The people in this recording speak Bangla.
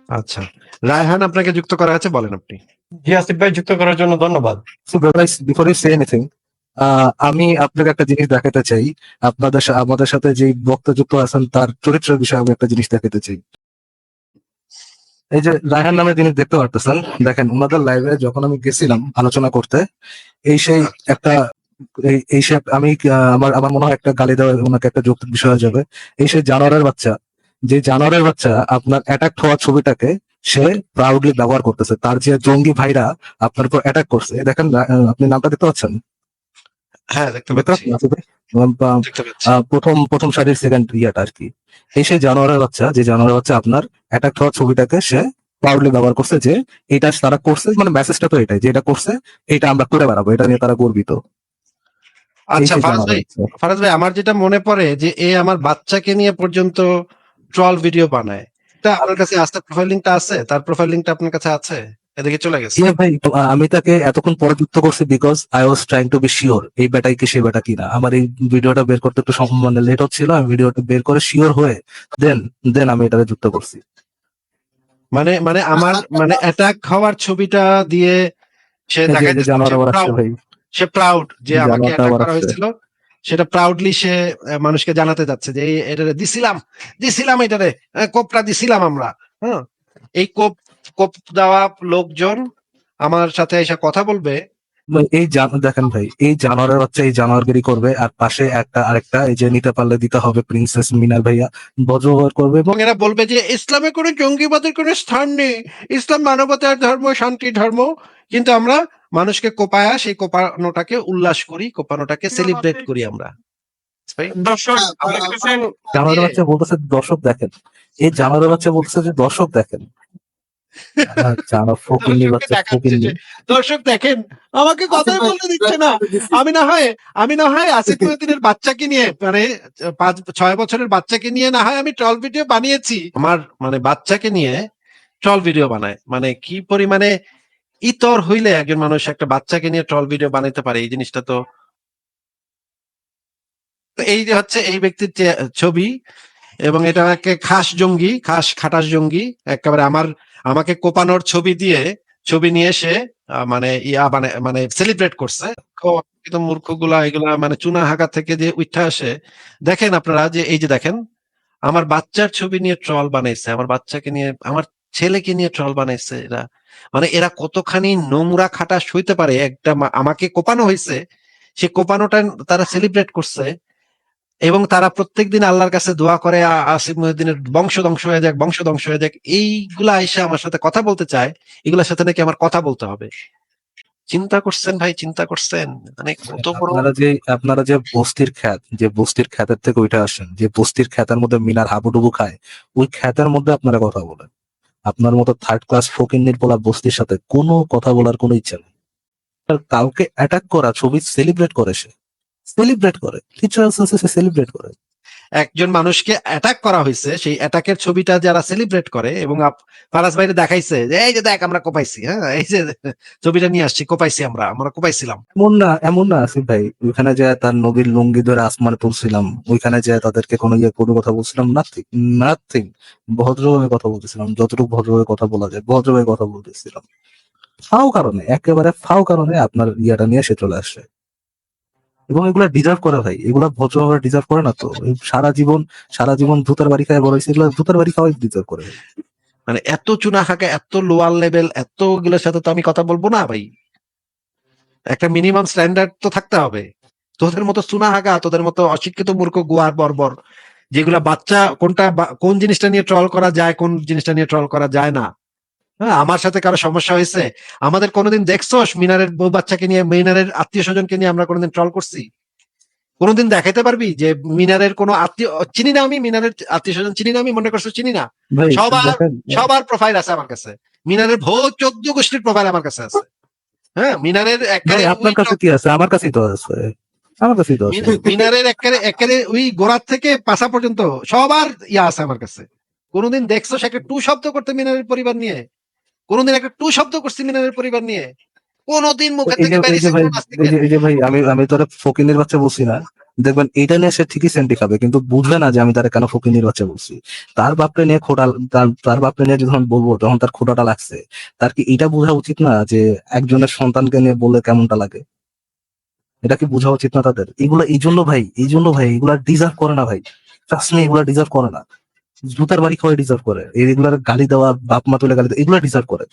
আচ্ছা, রায়হান আপনাকে যুক্ত করা আছে, বলেন আপনি। জি আসিফ ভাই, যুক্ত করার জন্য ধন্যবাদ। So guys, before you say anything, আমি আপনাকে একটা জিনিস দেখাতে চাই। আমাদের সাথে যে বক্তা যুক্ত আছেন তার চরিত্রের বিষয়ে আমি একটা জিনিস দেখাতে চাই। এই যে রায়হান নামে জিনিস দেখতে পারতেছেন, দেখেন ওনাদের লাইভে যখন আমি গেছিলাম আলোচনা করতে, এই সেই একটা এই সে আমি আমার আমার মনে হয় একটা গালি দেওয়া ওনাকে একটা যৌক্তিক বিষয় হয়ে যাবে। এই সেই জানোয়ারের বাচ্চা, যে জানোয়ারের বাচ্চা আপনার অ্যাটাক হওয়া ছবিটাকে সে প্রাউডলি ব্যবহার করতেছে। তার যে জঙ্গি ভাইরা আপনার উপর অ্যাটাক করছে, দেখেন আপনি নামটা দেখতে পাচ্ছেন? হ্যাঁ, দেখতে দেখতে পাচ্ছি, পাচ্ছেন আসিফ ভাই? দেখতে পাচ্ছি। প্রথম সারির সেকেন্ড ইয়াটা আর কি। এই সেই জানোয়ারের বাচ্চা, যে জানোয়ারের বাচ্চা আপনার অ্যাটাক হওয়া ছবিটাকে সে প্রাউডলি ব্যবহার করছে, যে এটা তারা করছে, মানে মেসেজটা তো এটাই যে এটা করছে, এটা আমরা করে বেড়াবো, এটা নিয়ে তারা গর্বিত। আচ্ছা ফারাজ ভাই, আমার যেটা মনে পড়ে যে এ আমার বাচ্চাকে নিয়ে পর্যন্ত ট্রল ভিডিও বানায়। তা আপনার কাছে আছে, প্রোফাইল লিংকটা আছে? তার প্রোফাইল লিংকটা আপনার কাছে আছে? এদিকে চলে গেছে। ভাই আমি তাকে এতক্ষণ পরে যুক্ত করছি because I was trying to be sure এই বেটাই কি সে বেটা কিনা। আমার এই ভিডিওটা বের করতে একটু মানে লেট হচ্ছিল, আমি ভিডিওটা বের করে শিওর হয়ে দেন দেন আমি এটাকে যুক্ত করছি। মানে মানে আমার মানে অ্যাটাক হওয়ার ছবিটা দিয়ে সে দেখাইতেছে ভাই সে প্রাউড যে আমাকে জানোয়ারটা অ্যাটাক আবার করা আসছে। হয়েছিল, সেটা প্রাউডলি সে মানুষকে জানাতে যাচ্ছে যে এটারে দিছিলাম এটারে কোপটা দিছিলাম আমরা। হ্যাঁ, এই কোপ দেওয়া লোকজন আমার সাথে এসে কথা বলবে। এই দেখেন ভাই, এই জানোয়ারের বাচ্চা এই জানোয়ারগিরি করবে, আর পাশে আরেকটা এই যে নিতে পারলে দিতে হবে প্রিন্সেস মিনার ভাইয়া বজ্রব্যবহার করবে, এবং এবং এরা বলবে যে ইসলামে কোনো জঙ্গিবাদের কোনো স্থান নেই, ইসলাম মানবতার ধর্ম, শান্তির ধর্ম। কিন্তু আমরা মানুষকে কোপায়া সেই কোপানোটাকে উল্লাস করি, কোপানোটাকে সেলিব্রেট করি আমরা। দর্শক জানোয়ারের বাচ্চা বলতেছে দর্শক দেখেন, এই জানোয়ারের বাচ্চা বলতেছে যে দর্শক দেখেন। দর্শক দেখেন, আমাকে কথাই বলতে দিচ্ছে না। আমি না হয় আসিফ মহিউদ্দিনের বাচ্চাকে নিয়ে, মানে 5-6 বছরের বাচ্চাকে নিয়ে না হয় আমি ট্রল ভিডিও বানিয়েছি। আমার মানে বাচ্চাকে নিয়ে ট্রল ভিডিও বানায়, মানে কি পরিমানে ইতর হইলে একজন মানুষ একটা বাচ্চাকে নিয়ে ট্রল ভিডিও বানাইতে পারে, এই জিনিসটা তো। এই যে হচ্ছে এই ব্যক্তির ছবি, এবং এটা খাস জঙ্গি, খাটাস জঙ্গি একেবারে আমাকে কোপানোর ছবি নিয়ে সে মানে মানে সেলিব্রেট করছে। মূর্খগুলা এগুলা মানে চুনা হাগা থেকে যে উঠা আসে। দেখেন আপনারা, যে এই যে দেখেন আমার বাচ্চার ছবি নিয়ে ট্রল বানাইছে, আমার বাচ্চাকে নিয়ে, আমার ছেলেকে নিয়ে ট্রল বানাইছে এরা। মানে এরা কতখানি নোংরা খাটাস হইতে পারে। একটা আমাকে কোপানো হয়েছে, সে কোপানোটা তারা সেলিব্রেট করছে, এবং তারা প্রত্যেকদিন আল্লাহর কাছে দোয়া করে আসিফ মহিউদ্দিনের বংশ ধ্বংস হয়ে যাক, বংশ ধ্বংস হয়ে যাক। এইগুলা এসে আমার সাথে কথা বলতে চায়, এগুলার সাথে নাকি আমার কথা বলতে হবে। চিন্তা করছেন ভাই, চিন্তা করছেন মানে কত বড়। আপনারা যে বস্তির খ্যাতের থেকে ওইটা আসেন, যে বস্তির খ্যাতের মধ্যে মিনার হাবুডুবু খায়, ওই খ্যাতের মধ্যে আপনারা কথা বলেন। আপনার মতো থার্ড ক্লাস ফকিন্নির পোলা বস্তির সাথে কোনো কথা বলার কোনো ইচ্ছা নেই। কাউকে অ্যাটাক করা ছবি সেলিব্রেট করে, সে সেলিব্রেট করে, সেলিব্রেট করে। একজন মানুষকে অ্যাটাক করা হয়েছে, সেই অ্যাটাকের ছবিটা যারা সেলিব্রেট করে, এবং ফারাজ ভাইরে দেখাইছে যে এই যে দেখ আমরা কোপাইছি, হ্যাঁ এই যে ছবিটা নিয়ে আসছি, কোপাইছি আমরা কোপাইছিলাম। এমন না আসিফ ভাই, ওইখানে যে তার নবীর লুঙ্গি ধরে আসমানে তুলছিলাম, ওইখানে যে তাদেরকে কোনো কথা বলছিলাম, নাথিং। ভদ্রভাবে কথা বলতেছিলাম, যতটুকু ভদ্রভাবে কথা বলা যায় ভদ্রভাবে কথা বলতেছিলাম। একেবারে ফাও কারণে আপনার ইয়াটা নিয়ে সে চলে আসছে, এবং এগুলা ডিজার্ভ করে ভাই, এগুলা ভদ্রভাবে ডিজার্ভ করে না তো। সারা জীবন ভূতের বাড়ি খায় বড় হয়েছে, এগুলো ভূতের বাড়ি খাওয়াই ডিজার্ভ করে। মানে এত চুনা হাঁকা, এত লোয়ার লেভেল, এত গুলোর সাথে তো আমি কথা বলবো না ভাই। একটা মিনিমাম স্ট্যান্ডার্ড তো থাকতে হবে। তোদের মতো চুনা হাঁকা, তোদের মতো অশিক্ষিত মূর্খ গোয়ার বর্বর, যেগুলা বাচ্চা কোন জিনিসটা নিয়ে ট্রল করা যায়, কোন জিনিসটা নিয়ে ট্রল করা যায় না। হ্যাঁ, আমার সাথে কারো সমস্যা হয়েছে? আমাদের কোনোদিন দেখছোস মিনারের বউ বাচ্চাকে নিয়ে, মিনারের আত্মীয় স্বজনকে নিয়ে আমরা কোনোদিন ট্রল করছি? কোনোদিন দেখাইতে পারবি যে মিনারের কোনো আত্মীয় চিনি না, আমি মিনারের আত্মীয় স্বজন চিনি না, আমি মনে করছো চিনি না? সবার প্রোফাইল আছে আমার কাছে, মিনারের ভোগ 14 গোষ্ঠীর প্রোফাইল আমার কাছে আছে। হ্যাঁ, মিনারের আপনার কাছে কি আছে? আমার কাছেই তো আছে, মিনারের একেবারে ওই গোড়ার থেকে পাশা পর্যন্ত সবার ইয়া আছে আমার কাছে। কোনোদিন দেখছো একটা টু শব্দ করতে মিনারের পরিবার নিয়ে? কোনোদিন একটা টু শব্দ করছি মিনারের পরিবার নিয়ে? কোনোদিন মুখে থেকে ভাই, আমি তোরা ফকিনের বাচ্চা বলছি না, দেখবেন এটা নিয়ে সে ঠিকই সেন্টি খাবে, কিন্তু বুঝবে না যে আমি তারা কেন ফকিনির বাচ্চা বলছি। তার বাপরে নিয়ে খোটা, তার বাপরে নিয়ে যখন বলবো তখন তার খোটাটা লাগছে। তার কি এটা বোঝা উচিত না যে একজনের সন্তানকে নিয়ে বললে কেমনটা লাগে? এটা কি বোঝা উচিত না তাদের? এগুলো এই জন্য ভাই এগুলা ডিজার্ভ করে না ভাই। ট্রাস্ট মি, এগুলা ডিজার্ভ করে না। জুতার বাড়ি খাওয়াই ডিজার্ভ করে, এগুলার গালি দেওয়া, বাপ মা তুলে গালি দেওয়া, এগুলা ডিজার্ভ করে।